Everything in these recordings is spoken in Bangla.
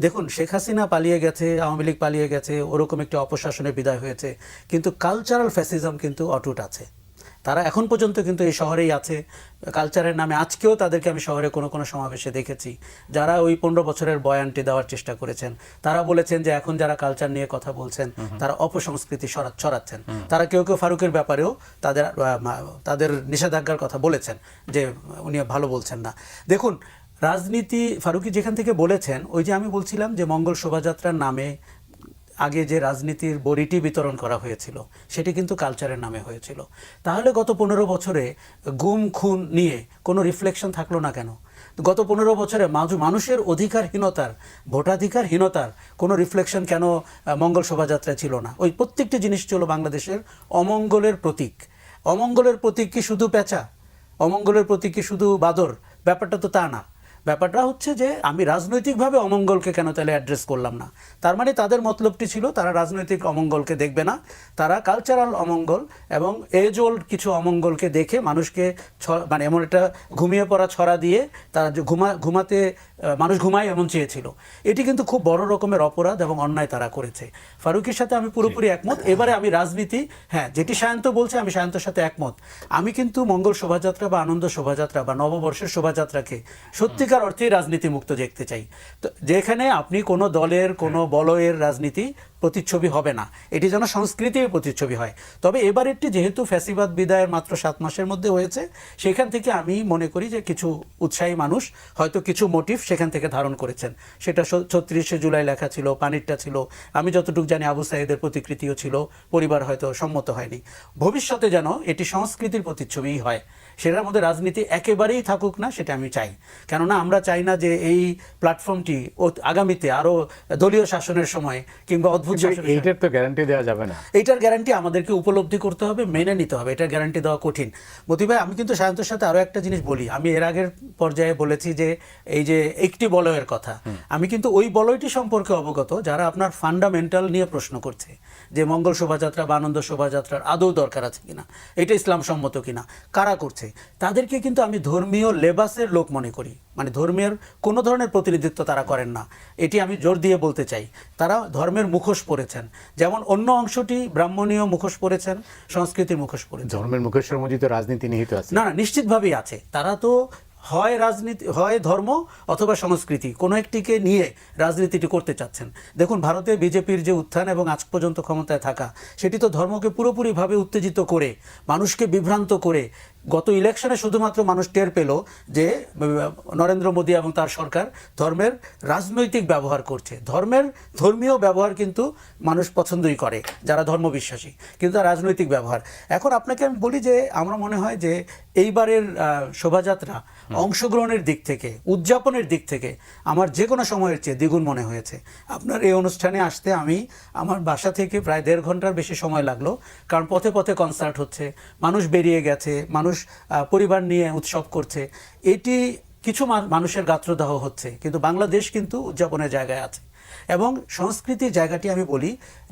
দেখুন, শেখ হাসিনা পালিয়ে গেছে, আওয়ামী লীগ পালিয়ে গেছে, ওরকম একটি অপশাসনের বিদায় হয়েছে, কিন্তু কালচারাল ফ্যাসিজম কিন্তু অটুট আছে। তারা এখন পর্যন্ত কিন্তু এই শহরেই আছে কালচারের নামে। আজকেও তাদেরকে আমি শহরে কোনো কোনো সমাবেশে দেখেছি, যারা ওই 15 বছরের বয়ানটি দেওয়ার চেষ্টা করেছেন। তারা বলেছেন যে এখন যারা কালচার নিয়ে কথা বলছেন তারা অপসংস্কৃতি ছড়াচ্ছেন। তারা কেউ কেউ ফারুকের ব্যাপারেও তাদের নিষেধাজ্ঞার কথা বলেছেন যে উনি ভালো বলছেন না। দেখুন, রাজনীতি ফারুকী যেখান থেকে বলেছেন, ওই যে আমি বলছিলাম যে মঙ্গল শোভাযাত্রার নামে আগে যে রাজনীতির বড়িটি বিতরণ করা হয়েছিল সেটি কিন্তু কালচারের নামে হয়েছিল। তাহলে গত 15 বছরে গুম খুন নিয়ে কোনো রিফ্লেকশন থাকলো না কেন? গত 15 বছরে মানুষের অধিকারহীনতার, ভোটাধিকারহীনতার কোনো রিফ্লেকশন কেন মঙ্গল শোভাযাত্রায় ছিল না? ওই প্রত্যেকটি জিনিস ছিল বাংলাদেশের অমঙ্গলের প্রতীক। অমঙ্গলের প্রতীক কি শুধু পেঁচা? অমঙ্গলের প্রতীক কি শুধু বাদর? ব্যাপারটা তো তা না। ব্যাপারটা হচ্ছে যে আমি রাজনৈতিকভাবে অমঙ্গলকে কেন তাহলে অ্যাড্রেস করলাম না? তার মানে তাদের মতলবটি ছিল তারা রাজনৈতিক অমঙ্গলকে দেখবে না, তারা কালচারাল অমঙ্গল এবং এজ ওল্ড কিছু অমঙ্গলকে দেখে মানুষকে মানে এমন একটা ঘুমিয়ে পড়া ছড়া দিয়ে তারা ঘুমাতে মানুষ ঘুমায় এমন চেয়েছিল। এটি কিন্তু খুব বড় রকমের অপরাধ এবং অন্যায় তারা করেছে। ফারুকের সাথে আমি পুরোপুরি একমত। এবারে আমি রাজনীতি, হ্যাঁ, যেটি সায়ন্ত বলছে আমি সায়ন্তর সাথে একমত। আমি কিন্তু মঙ্গল শোভাযাত্রা বা আনন্দ শোভাযাত্রা বা নববর্ষের শোভাযাত্রাকে সত্যিকার অর্থেই রাজনীতি মুক্ত দেখতে চাই। তো যেখানে আপনি কোনো দলের কোনো বলয়ের রাজনীতি প্রতিচ্ছবি হবে না, এটি যেন সংস্কৃতির প্রতিচ্ছবি হয়। তবে এবারেরটি যেহেতু ফ্যাসিবাদ বিদায়ের মাত্র 7 মাসের মধ্যে হয়েছে, সেখান থেকে আমি মনে করি যে কিছু উৎসাহী মানুষ হয়তো কিছু মোটিভ সেখান থেকে ধারণ করেছেন। সেটা 36শে জুলাই লেখা ছিল, পানিরটা ছিল, আমি যতটুকু জানি আবু সাইদের প্রতিকৃতিও ছিল, পরিবার হয়তো সম্মত হয়নি। ভবিষ্যতে যেন এটি সংস্কৃতির প্রতিচ্ছবিই হয়, সেটার মধ্যে রাজনীতি একেবারেই থাকুক না, সেটা আমি চাই। কেননা আমরা চাই না যে এই প্ল্যাটফর্মটি আগামীতে আরও দলীয় শাসনের সময় কিংবা এইটার তো গ্যারান্টি দেওয়া যাবে না। এইটার গ্যারান্টি আমাদেরকে উপলব্ধি করতে হবে, মেনে নিতে হবে। এটার গ্যারান্টি দেওয়া কঠিন। মতি ভাই, আমি কিন্তু সায়ন্তর সাথে আরও একটা জিনিস বলি। আমি এর আগের পর্যায়ে বলেছি যে এই যে একটি বলয়ের কথা, আমি কিন্তু ওই বলয়টি সম্পর্কে অবগত যারা আপনার ফান্ডামেন্টাল নিয়ে প্রশ্ন করছে যে মঙ্গল শোভাযাত্রা বা আনন্দ শোভাযাত্রার আদৌ দরকার আছে কিনা, এটা ইসলাম সম্মত কিনা, কারা করছে, তাদেরকে কিন্তু আমি ধর্মীয় লেবাসের লোক মনে করি। মানে ধর্মের কোনো ধরনের প্রতিনিধিত্ব তারা করেন না, এটি আমি জোর দিয়ে বলতে চাই। তারা ধর্মের মুখোশ পরেছেন, যেমন অন্য অংশটি ব্রাহ্মণীয় মুখোশ পরেছেন, সংস্কৃতির মুখোশ পরেছেন। ধর্মের মুখোশের মধ্যে তো রাজনীতি নিহিত আছে। না না, নিশ্চিতভাবেই আছে। তারা তো হয় রাজনীতি, হয় ধর্ম অথবা সংস্কৃতি, কোনো একটিকে নিয়ে রাজনীতিটি করতে চাচ্ছেন। দেখুন, ভারতে বিজেপির যে উত্থান এবং আজ পর্যন্ত ক্ষমতায় থাকা, সেটি তো ধর্মকে পুরোপুরিভাবে উত্তেজিত করে, মানুষকে বিভ্রান্ত করে। গত ইলেকশনে শুধুমাত্র মানুষ টের পেল যে নরেন্দ্র মোদী এবং তার সরকার ধর্মের রাজনৈতিক ব্যবহার করছে। ধর্মীয় ব্যবহার কিন্তু মানুষ পছন্দই করে যারা ধর্মবিশ্বাসী, কিন্তু তার রাজনৈতিক ব্যবহার। এখন আপনাকে আমি বলি যে আমার মনে হয় যে এইবারের শোভাযাত্রা অংশগ্রহণের দিক থেকে, উদযাপনের দিক থেকে আমার যে কোনো সময়ের চেয়ে দ্বিগুণ মনে হয়েছে। আপনার এই অনুষ্ঠানে আসতে আমার বাসা থেকে প্রায় 1.5 ঘন্টার বেশি সময় লাগলো, কারণ পথে পথে কনসার্ট হচ্ছে, মানুষ বেরিয়ে গেছে, মানুষ পরিবার নিয়ে উৎসব করছে। এটি কিছু মানুষের গাত্রদাহ হচ্ছে, কিন্তু বাংলাদেশ কিন্তু উদযাপনের জায়গায় আছে। এবং সংস্কৃতির জায়গাটি আমি বলি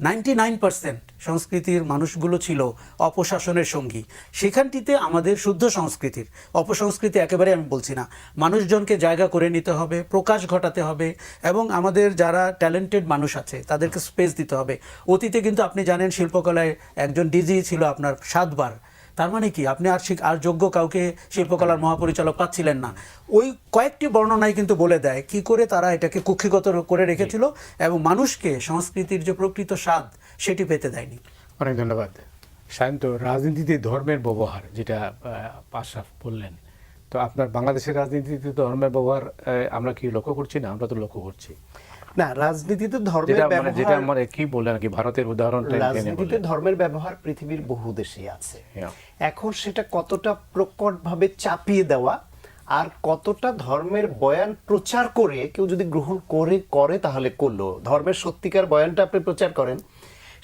99% সংস্কৃতির মানুষগুলো ছিল অপশাসনের সঙ্গী। সেখানটিতে আমাদের শুদ্ধ সংস্কৃতির, অপসংস্কৃতি একেবারে আমি বলছি না, মানুষজনকে জায়গা করে নিতে হবে, প্রকাশ ঘটাতে হবে, এবং আমাদের যারা ট্যালেন্টেড মানুষ আছে তাদেরকে স্পেস দিতে হবে। অতীতে কিন্তু আপনি জানেন শিল্পকলায় একজন ডিজি ছিল আপনার 7 বার। তার মানে কি আপনি আর যোগ্য কাউকে শিল্পকলার মহাপরিচালক পাচ্ছিলেন না। ওই কয়েকটি বর্ণনায় কিন্তু বলে দেয় কি করে তারা এটাকে কুক্ষিগত করে রেখেছিল এবং মানুষকে সংস্কৃতির যে প্রকৃত স্বাদ সেটি পেতে দেয়নি। অনেক ধন্যবাদ সায়ন্ত। রাজনীতিতে ধর্মের ব্যবহার, যেটা আশরাফ বললেন, তো আপনার বাংলাদেশের রাজনীতিতে ধর্মের ব্যবহার আমরা কি লক্ষ্য করছি না? আমরা তো লক্ষ্য করছি না, রাজনীতিতে ধর্মের ব্যবহার, যেটা আমরা কি বললেন কি ভারতের উদাহরণটা রাজনীতিতে ধর্মের ব্যবহার পৃথিবীর বহু দেশে আছে। এখন সেটা কতটা প্রকটভাবে চাপিয়ে দেওয়া আর কতটা ধর্মের বয়ান প্রচার করে কেউ যদি গ্রহণ করে তাহলে করলো, ধর্মের সত্যিকার বয়ানটা আপনি প্রচার করেন,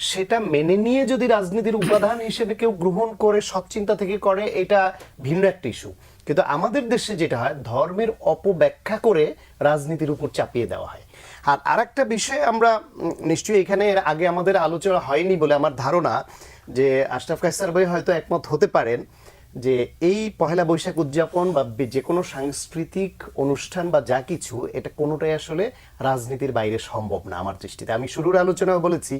সেটা মেনে নিয়ে যদি রাজনীতির উপাদান হিসেবে কেউ গ্রহণ করে সৎচিন্তা থেকে করে, এটা ভিন্ন একটা ইস্যু। কিন্তু আমাদের দেশে যেটা হয়, ধর্মের অপব্যাখ্যা করে রাজনীতির উপর চাপিয়ে দেওয়া হয়। আর আরেকটা বিষয় আমরা নিশ্চয়ই এখানে এর আগে আমাদের আলোচনা হয়নি বলে আমার ধারণা, যে আশরাফ কায়সার ভাই হয়তো একমত হতে পারেন যে এই পহেলা বৈশাখ উদযাপন বা যে কোনো সাংস্কৃতিক অনুষ্ঠান বা যা কিছু, এটা কোনোটাই আসলে রাজনীতির বাইরে সম্ভব না আমার দৃষ্টিতে। আমি শুরুর আলোচনায় বলেছি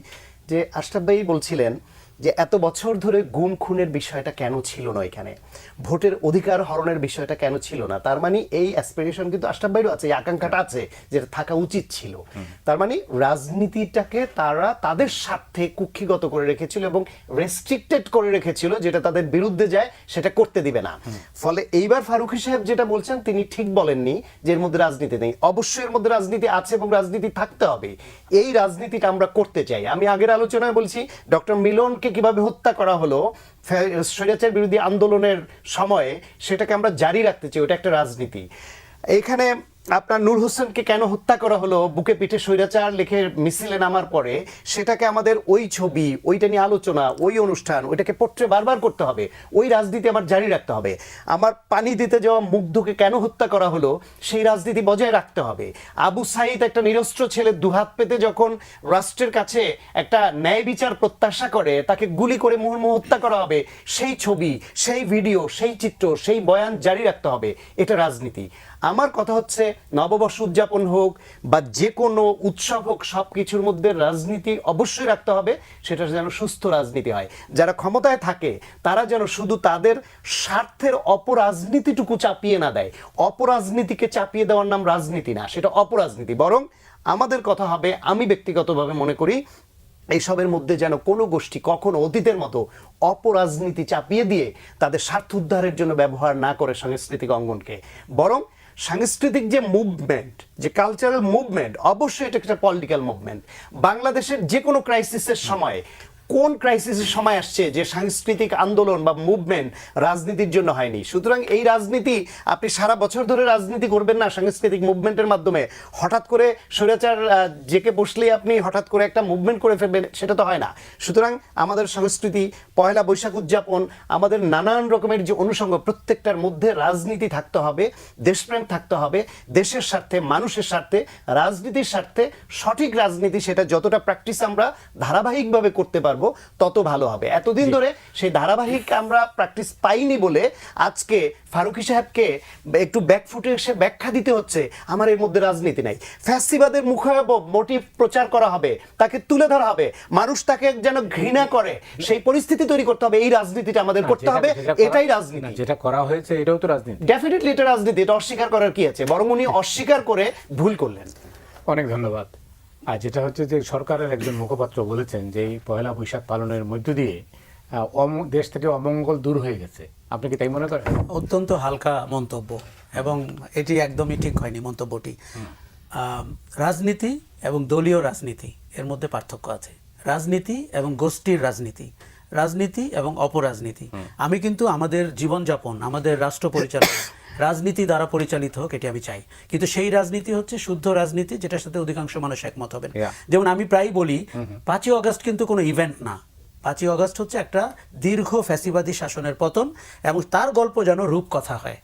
যে আশরাফ ভাই বলছিলেন যে এত বছর ধরে গুম খুনের বিষয়টা কেন ছিল না এখানে, ভোটের অধিকার হরণের বিষয়টা কেন ছিল না। তার মানে এই অ্যাসপিরেশন কিন্তু আশরাফ ভাইরও আছে, এই আকাঙ্ক্ষাটা আছে, যেটা থাকা উচিত ছিল। তার মানে রাজনীতিটাকে তারা তাদের স্বার্থে কুক্ষিগত করে রেখেছিল এবং রেস্ট্রিক্টেড করে রেখেছিল, যেটা তাদের বিরুদ্ধে যায় সেটা করতে দিবে না। ফলে এইবার ফারুকী সাহেব যেটা বলছেন তিনি ঠিক বলেননি যে এর মধ্যে রাজনীতি নেই। অবশ্যই এর মধ্যে রাজনীতি আছে এবং রাজনীতি থাকতে হবে। এই রাজনীতিটা আমরা করতে চাই। আমি আগের আলোচনায় বলছি ডক্টর মিলনকে কিভাবে হত্যা করা হলো স্বৈরাচার বিরোধী আন্দোলনের সময়ে, সেটাকে আমরা জারি রাখতে চাই, ওটা একটা রাজনীতি। এখানে আপনার নূর হোসেনকে কেন হত্যা করা হলো বুকে পিঠে স্বৈরাচার লিখে মিছিলে নামার পরে, সেটাকে আমাদের ওই ছবি, ওইটা নিয়ে আলোচনা, ওই অনুষ্ঠান, ওইটাকে পোট্রে বারবার করতে হবে, ওই রাজনীতি আমার জারি রাখতে হবে। আমার পানি দিতে যাওয়া মুগ্ধকে কেন হত্যা করা হলো সেই রাজনীতি বজায় রাখতে হবে। আবু সাইদ একটা নিরস্ত্র ছেলে দুহাত পেতে যখন রাষ্ট্রের কাছে একটা ন্যায় বিচার প্রত্যাশা করে, তাকে গুলি করে মুহুর্মুহু হত্যা করা হবে, সেই ছবি, সেই ভিডিও, সেই চিত্র, সেই বয়ান জারি রাখতে হবে। এটা রাজনীতি। আমার কথা হচ্ছে নববর্ষ উদযাপন হোক বা যে কোনো উৎসব হোক, সব কিছুর মধ্যে রাজনীতি অবশ্যই রাখতে হবে, সেটা যেন সুস্থ রাজনীতি হয়। যারা ক্ষমতায় থাকে তারা যেন শুধু তাদের স্বার্থের অপরাজনীতিটুকু চাপিয়ে না দেয়। অপরাজনীতিকে চাপিয়ে দেওয়ার নাম রাজনীতি না, সেটা অপরাজনীতি। বরং আমাদের কথা হবে, আমি ব্যক্তিগতভাবে মনে করি এইসবের মধ্যে যেন কোনো গোষ্ঠী কখনো অতীতের মতো অপরাজনীতি চাপিয়ে দিয়ে তাদের স্বার্থ উদ্ধারের জন্য ব্যবহার না করে সাংস্কৃতিক অঙ্গনকে। বরং সাংস্কৃতিক যে মুভমেন্ট, যে কালচারাল মুভমেন্ট, অবশ্যই এটা একটা পলিটিক্যাল মুভমেন্ট। বাংলাদেশের যে কোনো ক্রাইসিসের সময়, কোন ক্রাইসিসের সময় আসছে যে সাংস্কৃতিক আন্দোলন বা মুভমেন্ট রাজনীতির জন্য হয়নি? সুতরাং এই রাজনীতি আপনি সারা বছর ধরে রাজনীতি করবেন না সাংস্কৃতিক মুভমেন্টের মাধ্যমে। হঠাৎ করে স্বৈরাচার জেকে বসলেই আপনি হঠাৎ করে একটা মুভমেন্ট করে ফেলবেন, সেটা তো হয় না। সুতরাং আমাদের সংস্কৃতি, পয়লা বৈশাখ উদযাপন, আমাদের নানান রকমের যে অনুষঙ্গ, প্রত্যেকটার মধ্যে রাজনীতি থাকতে হবে, দেশপ্রেম থাকতে হবে, দেশের স্বার্থে, মানুষের স্বার্থে, রাজনীতির স্বার্থে। সঠিক রাজনীতি সেটা যতটা প্র্যাকটিস আমরা ধারাবাহিকভাবে করতে পারবো তত ভালো হবে। এতদিন ধরে সেই ধারাবাহিক আমরা প্র্যাকটিস পাইনি বলে আজকে ফারুকী সাহেবকে একটু ব্যাকফুটে এসে ব্যাখ্যা দিতে হচ্ছে আমার এর মধ্যে রাজনীতি নাই। ফ্যাসিবাদের মোটিভ প্রচার করা হবে, তাকে তুলে ধরা হবে, মানুষ তাকে যেন ঘৃণা করে, সেই পরিস্থিতি তৈরি করতে হবে। এই রাজনীতিটা আমাদের করতে হবে, এটাই রাজনীতি। যেটা করা হয়েছে এটাও তো রাজনীতি। ডেফিনেটলি এটা রাজনীতি, এটা অস্বীকার করার কি আছে? বরং উনি অস্বীকার করে ভুল করলেন। অনেক ধন্যবাদ। আর যেটা হচ্ছে যে সরকারের একজন মুখপাত্র বলেছেন যে এই পয়লা বৈশাখ পালনের মধ্য দিয়ে দেশ থেকে অমঙ্গল দূর হয়ে গেছে। আপনি কি তাই মনে করেন? অত্যন্ত হালকা মন্তব্য, এবং এটি একদমই ঠিক হয়নি মন্তব্যটি। রাজনীতি এবং দলীয় রাজনীতি এর মধ্যে পার্থক্য আছে। রাজনীতি এবং গোষ্ঠীর রাজনীতি, রাজনীতি এবং অপরাজনীতি। আমি কিন্তু আমাদের জীবনযাপন, আমাদের রাষ্ট্র পরিচালনা রাজনীতি দ্বারা পরিচালিত হোক, এটি আমি চাই। কিন্তু সেই রাজনীতি হচ্ছে শুদ্ধ রাজনীতি, যেটার সাথে অধিকাংশ মানুষ একমত হবেন। যেমন আমি প্রায় বলি 5ই অগস্ট কিন্তু কোনো ইভেন্ট না। 5ই অগস্ট হচ্ছে একটা দীর্ঘ ফ্যাসিবাদী শাসনের পতন, এবং তার গল্প যেন রূপকথা হয়,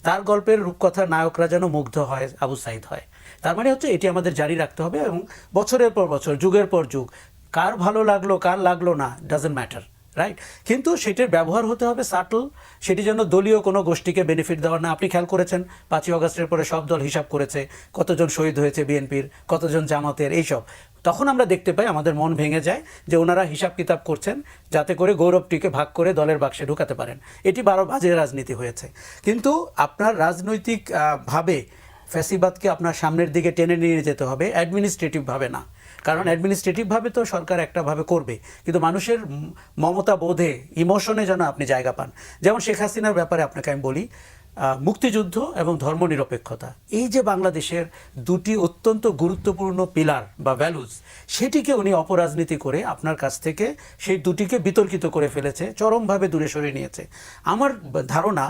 তার গল্পের রূপকথার নায়করা যেন মুগ্ধ হয়, আবু সাইদ হয়। তার মানে হচ্ছে এটি আমাদের জারি রাখতে হবে, এবং বছরের পর বছর, যুগের পর যুগ, কার ভালো লাগলো কার লাগলো না, ডাজন্ট ম্যাটার, রাইট? কিন্তু সেটির ব্যবহার হতে হবে সাটল, সেটি যেন দলীয় কোনো গোষ্ঠীকে বেনিফিট দেওয়ার না। আপনি খেয়াল করেছেন 5ই অগস্টের পরে সব দল হিসাব করেছে কতজন শহীদ হয়েছে বিএনপির, কতজন জামাতের, এইসব। তখন আমরা দেখতে পাই আমাদের মন ভেঙে যায় যে ওনারা হিসাব কিতাব করছেন যাতে করে গৌরবটিকে ভাগ করে দলের বাক্সে ঢুকাতে পারেন। এটি বাজে রাজনীতি হয়েছে। কিন্তু আপনার রাজনৈতিক ভাবে ফ্যাসিবাদকে আপনার সামনের দিকে টেনে নিয়ে যেতে হবে, অ্যাডমিনিস্ট্রেটিভ ভাবে না। কারণ অ্যাডমিনিস্ট্রেটিভভাবে তো সরকার একটাভাবে করবে, কিন্তু মানুষের মমতা বোধে, ইমোশনে যেন আপনি জায়গা পান। যেমন শেখ হাসিনার ব্যাপারে আপনাকে আমি বলি, মুক্তিযুদ্ধ এবং ধর্মনিরপেক্ষতা, এই যে বাংলাদেশের দুটি অত্যন্ত গুরুত্বপূর্ণ পিলার বা ভ্যালুজ, সেটিকে উনি অপরাজনীতি করে আপনার কাছ থেকে সেই দুটিকে বিতর্কিত করে ফেলেছে, চরমভাবে দূরে সরিয়ে নিয়েছে। আমার ধারণা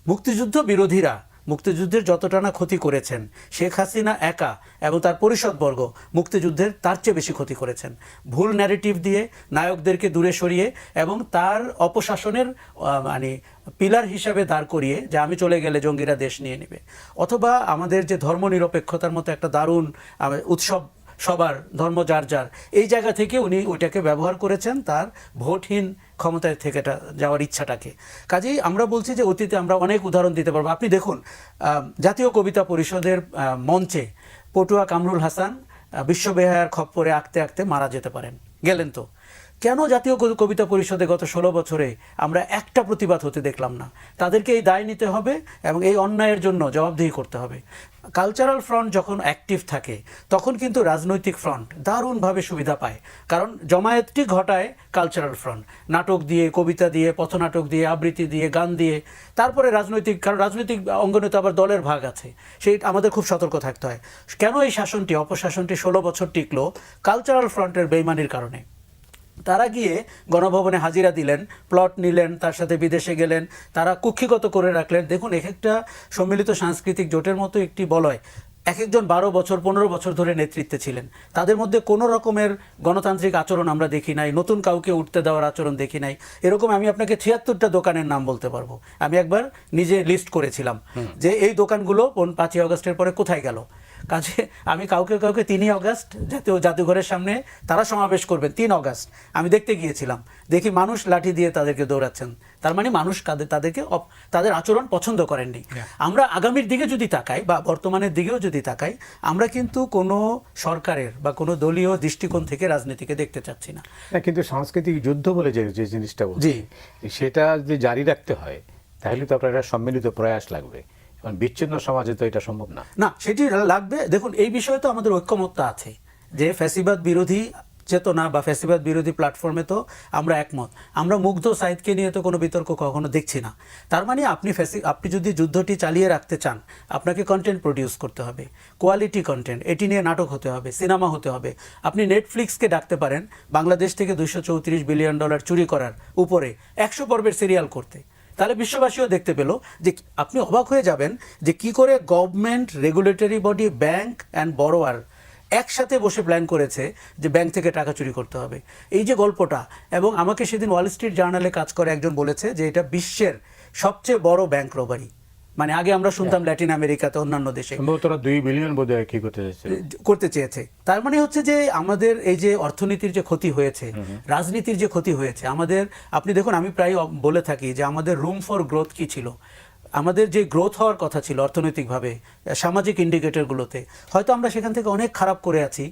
মুক্তিযুদ্ধ বিরোধীরা মুক্তিযুদ্ধের যতটা না ক্ষতি করেছেন, শেখ হাসিনা একা এবং তার পরিষদবর্গ মুক্তিযুদ্ধের তার চেয়ে বেশি ক্ষতি করেছেন। ভুল ন্যারেটিভ দিয়ে নায়কদেরকে দূরে সরিয়ে এবং তার অপশাসনের মানে পিলার হিসাবে দাঁড় করিয়ে যে আমি চলে গেলে জঙ্গিরা দেশ নিয়ে নেবে। অথবা আমাদের যে ধর্মনিরপেক্ষতার মতো একটা দারুণ উৎসব সবার ধর্ম যার যার, এই জায়গা থেকে উনি ওইটাকে ব্যবহার করেছেন তার ভোটহীন ক্ষমতায় থেকে যাওয়ার ইচ্ছাটাকে। কাজেই আমরা বলছি যে অতীতে আমরা অনেক উদাহরণ দিতে পারবো। আপনি দেখুন জাতীয় কবিতা পরিষদের মঞ্চে পটুয়া কামরুল হাসান বিশ্ববিহার খপ্পরে আঁকতে আঁকতে মারা যেতে পারেন, গেলেন তো। কেন জাতীয় কবিতা পরিষদে গত 16 বছরে আমরা একটা প্রতিবাদ হতে দেখলাম না? তাদেরকে এই দায় নিতে হবে এবং এই অন্যায়ের জন্য জবাবদিহি করতে হবে। কালচারাল ফ্রন্ট যখন অ্যাক্টিভ থাকে তখন কিন্তু রাজনৈতিক ফ্রন্ট দারুণভাবে সুবিধা পায়, কারণ জমায়েতটি ঘটায় কালচারাল ফ্রন্ট, নাটক দিয়ে, কবিতা দিয়ে, পথনাটক দিয়ে, আবৃত্তি দিয়ে, গান দিয়ে। তারপরে রাজনৈতিক, কারণ রাজনৈতিক অঙ্গনে তো আবার দলের ভাগ আছে, সেই আমাদের খুব সতর্ক থাকতে হয়। কেন এই শাসনটি, অপশাসনটি 16 বছর টিকলো? কালচারাল ফ্রন্টের বেইমানির কারণে। তারা গিয়ে গণভবনে হাজিরা দিলেন, প্লট নিলেন, তার সাথে বিদেশে গেলেন, তারা কুক্ষিগত করে রাখলেন। দেখুন, এক একটা সম্মিলিত সাংস্কৃতিক জোটের মতো একটি বলয় এক একজন 12 বছর 15 বছর ধরে নেতৃত্বে ছিলেন, তাদের মধ্যে কোনো রকমের গণতান্ত্রিক আচরণ আমরা দেখি নাই, নতুন কাউকে উঠতে দেওয়ার আচরণ দেখি নাই। এরকম আমি আপনাকে 76টা দোকানের নাম বলতে পারবো। আমি একবার নিজে লিস্ট করেছিলাম যে এই দোকানগুলো 5ই আগস্টের পরে কোথায় গেল। কাজে আমি কাউকে 3ই আগস্ট জাতীয় জাদুঘরের সামনে তারা সমাবেশ করবেন, 3 আগস্ট আমি দেখতে গিয়েছিলাম, দেখি মানুষ লাঠি দিয়ে তাদেরকে দৌড়াচ্ছেন। তার মানে মানুষ তাদেরকে তাদের আচরণ পছন্দ করেননি। আমরা আগামীর দিকে যদি তাকাই বা বর্তমানের দিকেও যদি তাকাই, আমরা কিন্তু কোনো সরকারের বা কোনো দলীয় দৃষ্টিকোণ থেকে রাজনীতিকে দেখতে চাচ্ছি না। কিন্তু সাংস্কৃতিক যুদ্ধ বলে যে জিনিসটা বলছি, সেটা যদি জারি রাখতে হয় তাহলে তো আপনার একটা সম্মিলিত প্রয়াস লাগবে। বিচ্ছিন্ন সমাজে তো এটা সম্ভব না। না, সেটি লাগবে। দেখুন, এই বিষয়ে তো আমাদের ঐক্যমত্যা আছে যে ফ্যাসিবাদ বিরোধী চেতনা বা ফ্যাসিবাদ বিরোধী প্ল্যাটফর্মে তো আমরা একমত। আমরা মুগ্ধ সাইদকে নিয়ে তো কোনো বিতর্ক কখনো দেখছি না। তার মানে আপনি যদি যুদ্ধটি চালিয়ে রাখতে চান, আপনাকে কন্টেন্ট প্রডিউস করতে হবে, কোয়ালিটি কন্টেন্ট, এটি নিয়ে নাটক হতে হবে, সিনেমা হতে হবে। আপনি নেটফ্লিক্সকে ডাকতে পারেন বাংলাদেশ থেকে $234 বিলিয়ন চুরি করার উপরে 100 পর্বের সিরিয়াল করতে। তাহলে বিশ্ববাসীও দেখতে পেল যে আপনি অবাক হয়ে যাবেন যে কি করে government, regulatory body, bank and borrower একসাথে বসে প্ল্যান করেছে যে ব্যাংক থেকে টাকা চুরি করতে হবে। এই যে গল্পটা, এবং আমাকে সেদিন ওয়াল স্ট্রিট জার্নালে কাজ করে একজন বলেছে যে এটা বিশ্বের সবচেয়ে বড় ব্যাংক রবারি। মানে আগে আমরা শুনতাম ল্যাটিন আমেরিকাতে, অন্যান্য দেশে সম্ভবত 2 বিলিয়ন বোধহয় কি করতে চেয়েছে। তার মানে হচ্ছে যে আমাদের এই যে অর্থনীতির যে ক্ষতি হয়েছে, রাজনীতির যে ক্ষতি হয়েছে আমাদের, আপনি দেখুন, আমি প্রায় বলে থাকি যে আমাদের রুম ফর গ্রোথ কি ছিল। আমাদের যে গ্রোথ হওয়ার কথা ছিল অর্থনৈতিকভাবে, সামাজিক ইন্ডিকেটরগুলোতে, হয়তো আমরা সেখান থেকে অনেক খারাপ করে আছি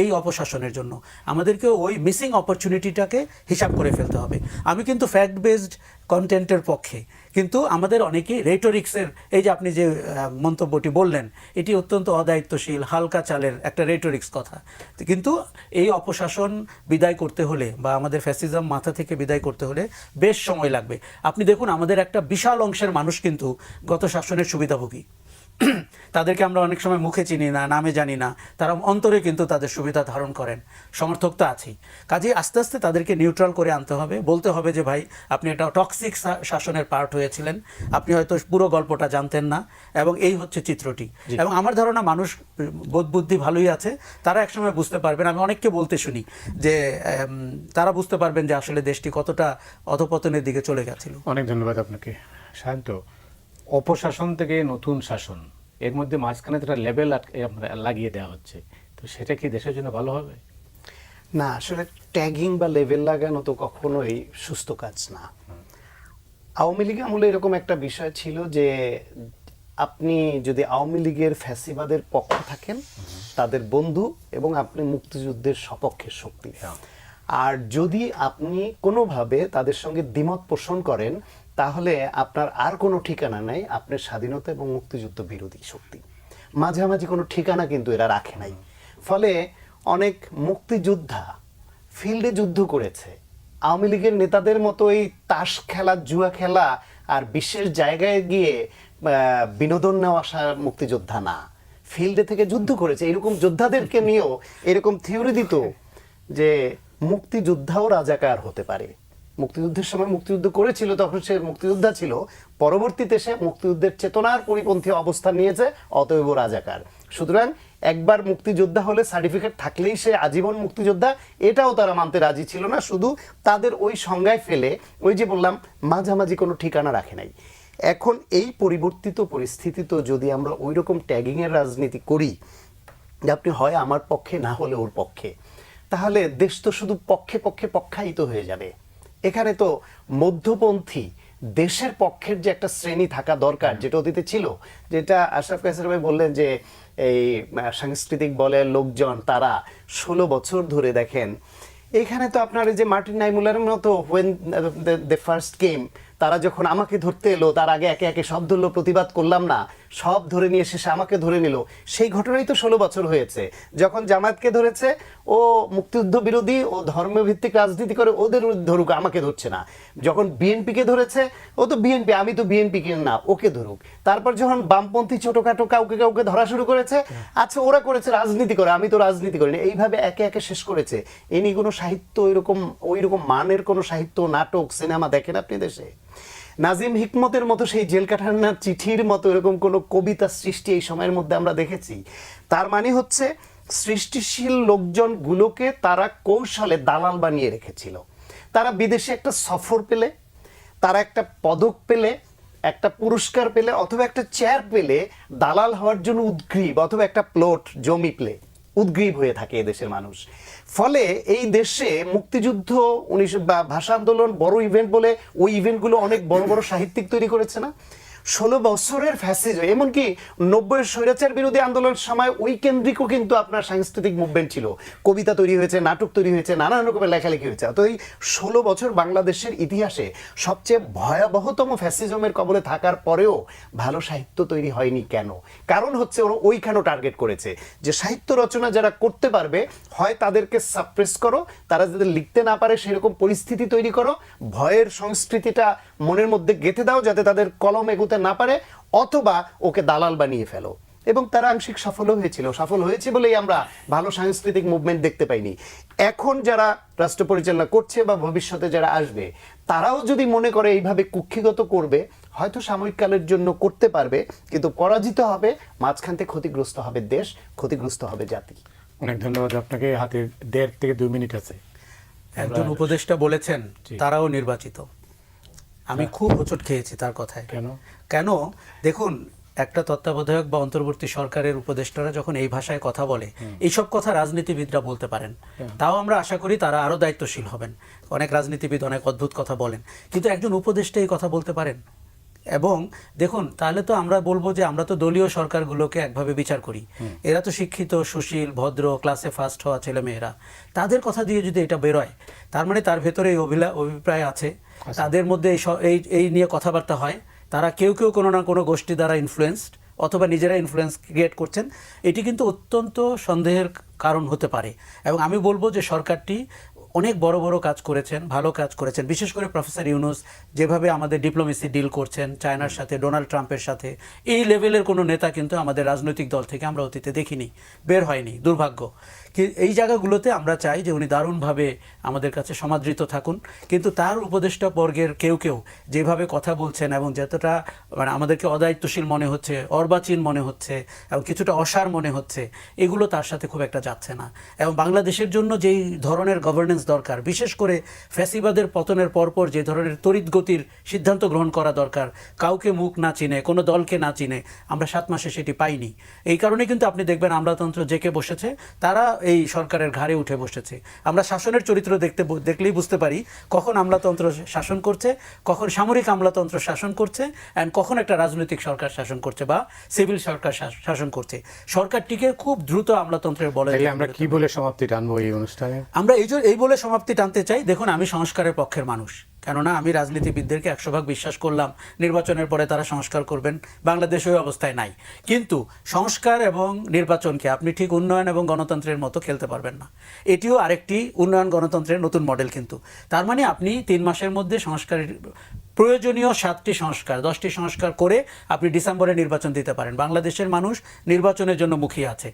এই অপশাসনের জন্য। আমাদেরকে ওই মিসিং অপরচুনিটিটাকে হিসাব করে ফেলতে হবে। আমি কিন্তু ফ্যাক্ট বেসড কন্টেন্টের পক্ষে, কিন্তু আমাদের অনেকেই রেটোরিক্সের, এই যে আপনি যে মন্তব্যটি বললেন, এটি অত্যন্ত অদায়িত্বশীল, হালকা চালের একটা রেটোরিক্স কথা। কিন্তু এই অপশাসন বিদায় করতে হলে বা আমাদের ফ্যাসিজম মাথা থেকে বিদায় করতে হলে বেশ সময় লাগবে। আপনি দেখুন, আমাদের একটা বিশাল অংশের মানুষ কিন্তু গত শাসনের সুবিধাভোগী। তাদেরকে আমরা অনেক সময় মুখে চিনি না, নামে জানি না, তারা অন্তরে কিন্তু তাদের সুবিধা ধারণ করেন, সমর্থক তো আছেই। কাজেই আস্তে আস্তে তাদেরকে নিউট্রাল করে আনতে হবে, বলতে হবে যে ভাই, আপনি একটা টক্সিক শাসনের পার্ট হয়েছিলেন, আপনি হয়তো পুরো গল্পটা জানতেন না, এবং এই হচ্ছে চিত্রটি। এবং আমার ধারণা মানুষ বোধবুদ্ধি ভালোই আছে, তারা একসময় বুঝতে পারবেন। আমি অনেককে বলতে শুনি যে তারা বুঝতে পারবেন যে আসলে দেশটি কতটা অধপতনের দিকে চলে গেছিল। অনেক ধন্যবাদ আপনাকে। শান্ত, অপশাসন থেকে নতুন শাসন, এর মধ্যে মাঝখানে একটা লেভেল লাগিয়ে দেওয়া হচ্ছে, তো সেটা কি দেশের জন্য ভালো হবে? না, আসলে ট্যাগিং বা লেভেল লাগানো তো কখনোই সুস্থ কাজ না। আওয়ামী লীগ আমলে এরকম একটা বিষয় ছিল যে আপনি যদি আওয়ামী লীগের ফ্যাসিবাদের পক্ষ থাকেন, তাদের বন্ধু, এবং আপনি মুক্তিযুদ্ধের সপক্ষের শক্তি, আর যদি আপনি কোনোভাবে তাদের সঙ্গে দ্বিমত পোষণ করেন, তাহলে আপনার আর কোনো ঠিকানা নাই, আপনার স্বাধীনতা এবং মুক্তিযুদ্ধ বিরোধী শক্তি। মাঝামাঝি কোনো ঠিকানা কিন্তু এরা রাখে নাই। ফলে অনেক মুক্তিযোদ্ধা ফিল্ডে যুদ্ধ করেছে। আওয়ামী লীগের নেতাদের মতো এই তাস খেলা, জুয়া খেলা আর বিশেষ জায়গায় গিয়ে বিনোদন নেওয়া আসা মুক্তিযোদ্ধা না, ফিল্ডে থেকে যুদ্ধ করেছে। এরকম যোদ্ধাদেরকে নিয়েও এরকম থিওরি দিত যে মুক্তিযোদ্ধাও রাজাকার হতে পারে। মুক্তিযুদ্ধের সময় মুক্তিযুদ্ধ করেছিল, তখন সে মুক্তিযোদ্ধা ছিল, পরবর্তীতে সে মুক্তিযুদ্ধের চেতনার পরিপন্থী অবস্থান নিয়েছে, অতএব রাজাকার। সুতরাং একবার মুক্তিযোদ্ধা হলে সার্টিফিকেট থাকলেই সে আজীবন মুক্তিযোদ্ধা, এটাও তারা মানতে রাজি ছিল না। শুধু তাদের ওই সংজ্ঞায় ফেলে, ওই যে বললাম, মাঝামাঝি কোনো ঠিকানা রাখে নাই। এখন এই পরিবর্তিত পরিস্থিতি তো যদি আমরা ওই রকম ট্যাগিংয়ের রাজনীতি করি, যে আপনি হয় আমার পক্ষে না হলে ওর পক্ষে, তাহলে দেশ তো শুধু পক্ষে পক্ষে পক্ষায়িত হয়ে যাবে। এখানে তো মধ্যপন্থী দেশের পক্ষের যে একটা শ্রেণী থাকা দরকার, যেটা অতীতে ছিল, যেটা আশরাফ কায়সার ভাই বললেন যে এই সাংস্কৃতিক বলের লোকজন তারা 16 বছর ধরে দেখেন এখানে তো আপনার এই যে মার্টিন নাইমুলারের মতো হোয়েন দ্য ফার্স্ট কেম, তারা যখন আমাকে ধরতে এলো তার আগে একে একে সব ধরলো, প্রতিবাদ করলাম না, সব ধরে নিয়ে শেষে আমাকে ধরে নিল। সেই ঘটনাই তো 16 বছর হয়েছে। যখন জামায়াতকে ধরেছে, ও মুক্তিযুদ্ধ বিরোধী, ও ধর্মভিত্তিক রাজনীতি করে, ওদের ধরুক, আমাকে ধরছে না। যখন বিএনপিকে ধরেছে, ও তো বিএনপি, আমি তো বিএনপি কে না, ওকে ধরুক। তারপর যখন বামপন্থী ছোটখাটো কাউকে কাউকে ধরা শুরু করেছে, আচ্ছা ওরা করেছে রাজনীতি করে, আমি তো রাজনীতি করিনি, এইভাবে একে একে শেষ করেছে। এই নিয়ে কোনো সাহিত্য ওইরকম মানের কোনো সাহিত্য, নাটক, সিনেমা দেখেন আপনি দেশে? নাজিম হিকমতের মতো সেই জেলখানার চিঠির মতো এরকম কোনো কবিতা সৃষ্টি এই সময়ের মধ্যে আমরা দেখেছি? তার মানে হচ্ছে সৃষ্টিশীল লোকজনগুলোকে তারা কৌশলে দালাল বানিয়ে রেখেছিল। তারা বিদেশে একটা সফর পেলে, তারা একটা পদক পেলে, একটা পুরস্কার পেলে, অথবা একটা চেয়ার পেলে দালাল হওয়ার জন্য উদ্গ্রীব, অথবা একটা প্লট জমি পেলে উদ্গ্রীব হয়ে থাকে এদেশের মানুষ। ফলে এই দেশে মুক্তিযুদ্ধ, ভাষা আন্দোলন বড় ইভেন্ট বলে ওই ইভেন্টগুলো অনেক বড় বড় সাহিত্যিক তৈরি করেছে না? 16 বছরের ফ্যাসিজম, এমনকি 90-এর স্বৈরাচার বিরোধী আন্দোলনের সময় ওই কেন্দ্রিকও কিন্তু আপনার সাংস্কৃতিক মুভমেন্ট ছিল, কবিতা তৈরি হয়েছে, নাটক তৈরি হয়েছে, নানান রকমের লেখালেখি হয়েছে। তো এই 16 বছর বাংলাদেশের ইতিহাসে সবচেয়ে ভয়াবহতম ফ্যাসিজমের কবলে থাকার পরেও ভালো সাহিত্য তৈরি হয়নি কেন? কারণ হচ্ছে ওরা ওইখানেও টার্গেট করেছে যে সাহিত্য রচনা যারা করতে পারবে, হয় তাদেরকে সাপ্রেস করো, তারা যাতে লিখতে না পারে সেরকম পরিস্থিতি তৈরি করো, ভয়ের সংস্কৃতিটা মনের মধ্যে গেঁথে দাও যাতে তাদের কলম এগোতে না পারে, অথবা ওকে দালাল বানিয়ে ফেলো। এবং তারা আংশিক সফলও হয়েছিল। সফল হয়েছে বলেই আমরা ভালো সাংস্কৃতিক মুভমেন্ট দেখতে পাইনি। এখন যারা রাষ্ট্র পরিচালনা করছে বা ভবিষ্যতে যারা আসবে, তারাও যদি মনে করে এইভাবে কুক্ষিগত করবে, হয়তো সাময়িক কালের জন্য করতে পারবে, কিন্তু পরাজিত হবে, মাঝখান থেকে ক্ষতিগ্রস্ত হবে দেশ, ক্ষতিগ্রস্ত হবে জাতি। অনেক ধন্যবাদ আপনাকে। হাতে 1.5 থেকে 2 মিনিট আছে। একজন উপদেষ্টা বলেছেন তারাও নির্বাচিত। আমি খুব হোঁচট খেয়েছি তার কথায়। কেন? দেখুন, একটা তত্ত্বাবধায়ক বা অন্তর্বর্তী সরকারের উপদেষ্টারা যখন এই ভাষায় কথা বলে, এইসব কথা রাজনীতিবিদরা বলতে পারেন। তাও আমরা আশা করি তারা আরো দায়িত্বশীল হবেন। অনেক রাজনীতিবিদ অনেক অদ্ভুত কথা বলেন, কিন্তু একজন উপদেষ্টা এই কথা বলতে পারেন? এবং দেখুন, তাহলে তো আমরা বলবো যে আমরা তো দলীয় সরকারগুলোকে একভাবে বিচার করি। এরা তো শিক্ষিত, সুশীল, ভদ্র, ক্লাসে ফার্স্ট হওয়া ছেলেমেয়েরা, তাদের কথা দিয়ে যদি এটা বেরোয়, তার মানে তার ভেতরে এই অভিপ্রায় আছে, তাদের মধ্যে এই নিয়ে কথাবার্তা হয়। তারা কেউ কেউ কোনো না কোনো গোষ্ঠী দ্বারা ইনফ্লুয়েন্সড, অথবা নিজেরা ইনফ্লুয়েন্স ক্রিয়েট করছেন। এটি কিন্তু অত্যন্ত সন্দেহের কারণ হতে পারে। এবং আমি বলবো যে সরকারটি অনেক বড় বড় কাজ করেছেন, ভালো কাজ করেছেন। বিশেষ করে প্রফেসর ইউনূস যেভাবে আমাদের ডিপ্লোমেসি ডিল করছেন চায়নার সাথে, ডোনাল্ড ট্রাম্পের সাথে, এই লেভেলের কোনো নেতা কিন্তু আমাদের রাজনৈতিক দল থেকে আমরা অতীতে দেখিনি, বের হয়নি, দুর্ভাগ্য। এই জায়গাগুলোতে আমরা চাই যে উনি দারুণভাবে আমাদের কাছে সমাদৃত থাকুন। কিন্তু তার উপদেষ্টা বর্গের কেউ কেউ যেভাবে কথা বলছেন এবং যতটা মানে আমাদেরকে অদায়িত্বশীল মনে হচ্ছে, অর্বাচীন মনে হচ্ছে এবং কিছুটা অসার মনে হচ্ছে, এগুলো তার সাথে খুব একটা যাচ্ছে না। এবং বাংলাদেশের জন্য যেই ধরনের গভর্নেন্স দরকার, বিশেষ করে ফ্যাসিবাদের পতনের পরপর যে ধরনের তড়িৎ গতির সিদ্ধান্ত গ্রহণ করা দরকার, কাউকে মুখ না চিনে, কোনো দলকে না চিনে, আমরা 7 মাসে সেটি পাইনি। এই কারণে কিন্তু আপনি দেখবেন আমলাতন্ত্র জেকে বসেছে, তারা এই সরকারের ঘাড়ে উঠে বসেছে। আমরা শাসনের চরিত্র দেখলেই বুঝতে পারি কখন আমলাতন্ত্র শাসন করছে, কখন সামরিক আমলাতন্ত্র শাসন করছে, অ্যান্ড কখন একটা রাজনৈতিক সরকার শাসন করছে বা সিভিল সরকার শাসন করছে। সরকারটিকে খুব দ্রুত আমলাতন্ত্রের বলে আমরা কি বলে সমাপ্তি টানবো এই অনুষ্ঠানে? আমরা এই বলে সমাপ্তি টানতে চাই, দেখুন আমি সংস্কারের পক্ষের মানুষ, কেননা আমি রাজনীতিবিদদেরকে 100 ভাগ বিশ্বাস করলাম নির্বাচনের পরে তারা সংস্কার করবেন। বাংলাদেশ ওই অবস্থায় নাই। কিন্তু সংস্কার এবং নির্বাচনকে আপনি ঠিক উন্নয়ন এবং গণতন্ত্রের মতো খেলতে পারবেন না। এটিও আরেকটি উন্নয়ন গণতন্ত্রের নতুন মডেল। কিন্তু তার মানে আপনি 3 মাসের মধ্যে সংস্কারের প্রয়োজনীয় 7টি সংস্কার, 10টি সংস্কার করে আপনি ডিসেম্বরে নির্বাচন দিতে পারেন। বাংলাদেশের মানুষ নির্বাচনের জন্য মুখিয়ে আছে।